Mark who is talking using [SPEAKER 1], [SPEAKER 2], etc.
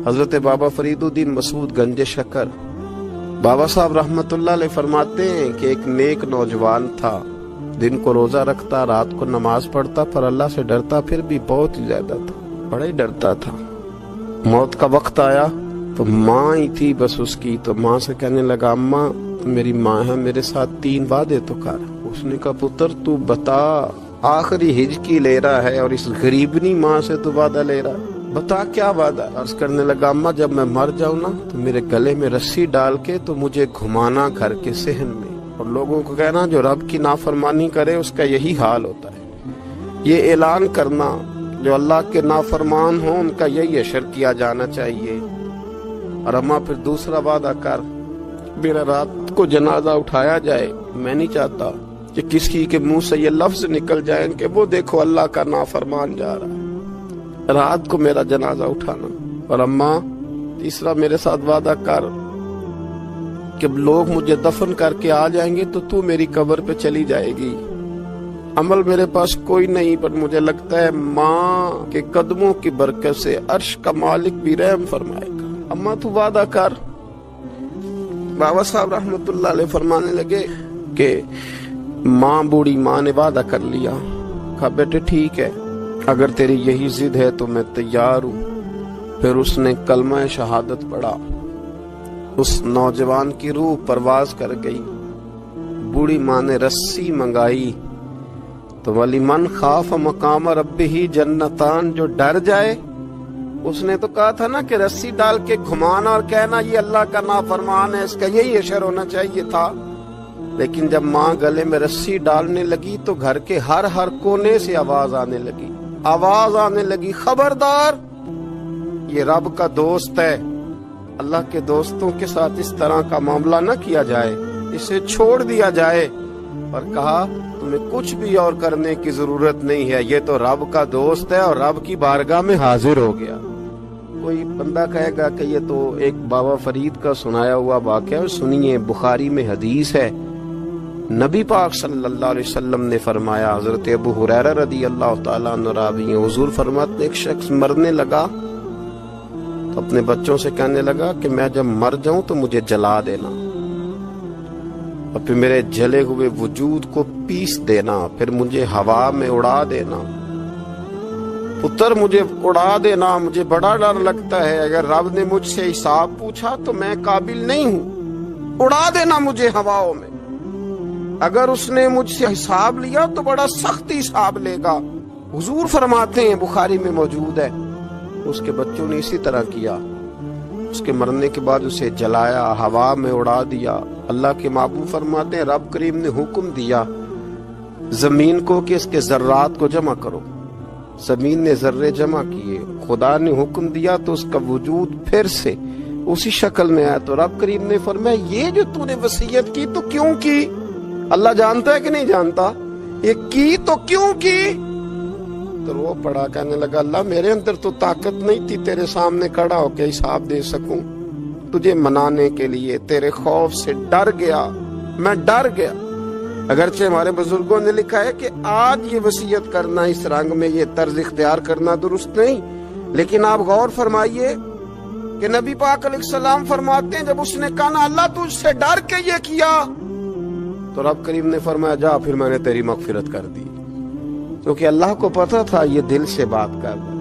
[SPEAKER 1] حضرت بابا فریدالدین مسعود گنج شکر بابا صاحب رحمت اللہ علیہ فرماتے ہیں کہ ایک نیک نوجوان تھا، دن کو روزہ رکھتا، رات کو نماز پڑھتا، پر اللہ سے ڈرتا پھر بھی بہت ہی زیادہ تھا، بڑا ہی ڈرتا تھا۔ موت کا وقت آیا تو ماں ہی تھی بس اس کی، تو ماں سے کہنے لگا اماں میری ماں ہے، میرے ساتھ 3 وعدے تو کر۔ اس نے کہا پتر تو بتا، آخری ہجکی لے رہا ہے اور اس غریبنی ماں سے تو وعدہ لے رہا ہے، بتا کیا وعدہ۔ عرض کرنے لگا اماں جب میں مر جاؤں نا تو میرے گلے میں رسی ڈال کے تو مجھے گھمانا گھر کے صحن میں، اور لوگوں کو کہنا جو رب کی نافرمانی کرے اس کا یہی حال ہوتا ہے۔ یہ اعلان کرنا جو اللہ کے نافرمان ہوں ان کا یہی اشر کیا جانا چاہیے۔ اور اماں پھر دوسرا وعدہ کر، میرا رات کو جنازہ اٹھایا جائے، میں نہیں چاہتا کہ کسی کے منہ سے یہ لفظ نکل جائیں کہ وہ دیکھو اللہ کا نافرمان جا رہا ہے، رات کو میرا جنازہ اٹھانا۔ اور اماں تیسرا میرے ساتھ وعدہ کر کہ لوگ مجھے دفن کر کے آ جائیں گے تو تو میری قبر پہ چلی جائے گی، عمل میرے پاس کوئی نہیں، پر مجھے لگتا ہے ماں کے قدموں کی برکت سے عرش کا مالک بھی رحم فرمائے گا، اماں تو وعدہ کر۔ بابا صاحب رحمت اللہ علیہ فرمانے لگے کہ ماں بوڑھی ماں نے وعدہ کر لیا، کہا بیٹے ٹھیک ہے اگر تیری یہی ضد ہے تو میں تیار ہوں۔ پھر اس نے کلمہ شہادت پڑھا، اس نوجوان کی روح پرواز کر گئی، بوڑھی ماں نے رسی منگائی تو وَلِمَنْ خَافَ مَقَامَ رَبِّهِ جنتان، جو ڈر جائے، اس نے تو کہا تھا نا کہ رسی ڈال کے گھمانا اور کہنا یہ اللہ کا نافرمان ہے، اس کا یہی اشر ہونا چاہیے تھا۔ لیکن جب ماں گلے میں رسی ڈالنے لگی تو گھر کے ہر کونے سے آواز آنے لگی خبردار یہ رب کا دوست ہے، اللہ کے دوستوں کے ساتھ اس طرح کا معاملہ نہ کیا جائے، اسے چھوڑ دیا جائے۔ اور کہا تمہیں کچھ بھی اور کرنے کی ضرورت نہیں ہے، یہ تو رب کا دوست ہے اور رب کی بارگاہ میں حاضر ہو گیا۔ کوئی بندہ کہے گا کہ یہ تو ایک بابا فرید کا سنایا ہوا واقعہ ہے، سنیے بخاری میں حدیث ہے، نبی پاک صلی اللہ علیہ وسلم نے فرمایا، حضرت ابو ہریرہ رضی اللہ تعالیٰ عنہ راوی ہیں، حضور فرماتے ایک شخص مرنے لگا تو اپنے بچوں سے کہنے لگا کہ میں جب مر جاؤں تو مجھے جلا دینا، اور پھر میرے جلے ہوئے وجود کو پیس دینا، پھر مجھے ہوا میں اڑا دینا۔ پتر مجھے اڑا دینا، مجھے بڑا ڈر لگتا ہے، اگر رب نے مجھ سے حساب پوچھا تو میں قابل نہیں ہوں، اڑا دینا مجھے ہواؤں میں، اگر اس نے مجھ سے حساب لیا تو بڑا سخت حساب لے گا۔ حضور فرماتے ہیں بخاری میں موجود ہے، اس کے بچوں نے اسی طرح کیا، اس کے مرنے کے بعد اسے جلایا، ہوا میں اڑا دیا۔ اللہ کے محبوب فرماتے ہیں رب کریم نے حکم دیا زمین کو کہ اس کے ذرات کو جمع کرو، زمین نے ذرے جمع کیے، خدا نے حکم دیا تو اس کا وجود پھر سے اسی شکل میں آیا، تو رب کریم نے فرمایا یہ جو تو نے وصیت کی تو کیوں کی؟ اللہ جانتا ہے کہ نہیں جانتا؟ یہ کی تو کیوں کی؟ تو وہ پڑا کہنے لگا اللہ میرے اندر تو طاقت نہیں تھی تیرے سامنے کھڑا ہو کے حساب دے سکوں، تجھے منانے کے لیے تیرے خوف سے ڈر گیا، میں ڈر گیا۔ اگرچہ ہمارے بزرگوں نے لکھا ہے کہ آج یہ وصیت کرنا اس رنگ میں، یہ طرز اختیار کرنا درست نہیں، لیکن آپ غور فرمائیے کہ نبی پاک علیہ السلام فرماتے ہیں جب اس نے کہا نا اللہ تجھ سے ڈر کے یہ کیا، تو رب کریم نے فرمایا جا پھر میں نے تیری مغفرت کر دی، کیونکہ اللہ کو پتا تھا یہ دل سے بات کر رہا ہے۔